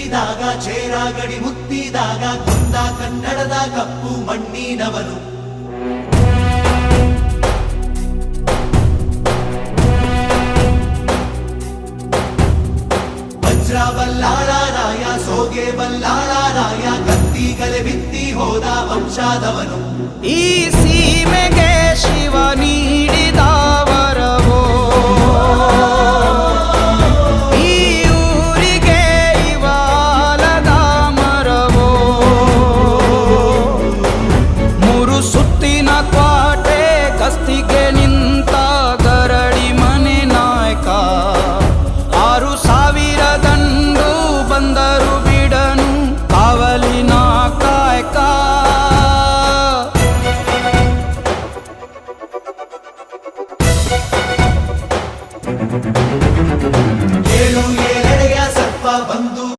ಮೆತ್ತಿದಾಗ ಚೇರಾಗಡಿ ಮುತ್ತಿದಾಗ ಕೊಂದ ಕನ್ನಡದ ಕಪ್ಪು ಮಣ್ಣಿನವನು. ವಜ್ರ ಬಲ್ಲಾಳರಾಯ ಸೋಗೆ ಬಲ್ಲಾಳರಾಯ ಕತ್ತಿಗಲೆ ಬಿತ್ತಿ ಹೋದ ವಂಶಾದವನು. ಈ ಸೀಮೆಗೆ ಶಿವ ನೀಡಿದ ವರವೋ, ಈ ಊರಿಗೆ ಇವಾಲದ ಮರವೋ, ಮೂರು ಸುತ್ತಿನ ಕ್ವಾಟೆ ಗಸ್ತಿಗೆ ನಿಂತ ಗರಡಿ ಮನೆ ನಾಯಕ. 6,000 ದಂಡು ಬಂದರು ಬಿಡನು ಕಾವಲಿನ ಕಾಯಕ. ಏಳು ಏಳೆಡೆಯ ಸರ್ಪ ಬಂದು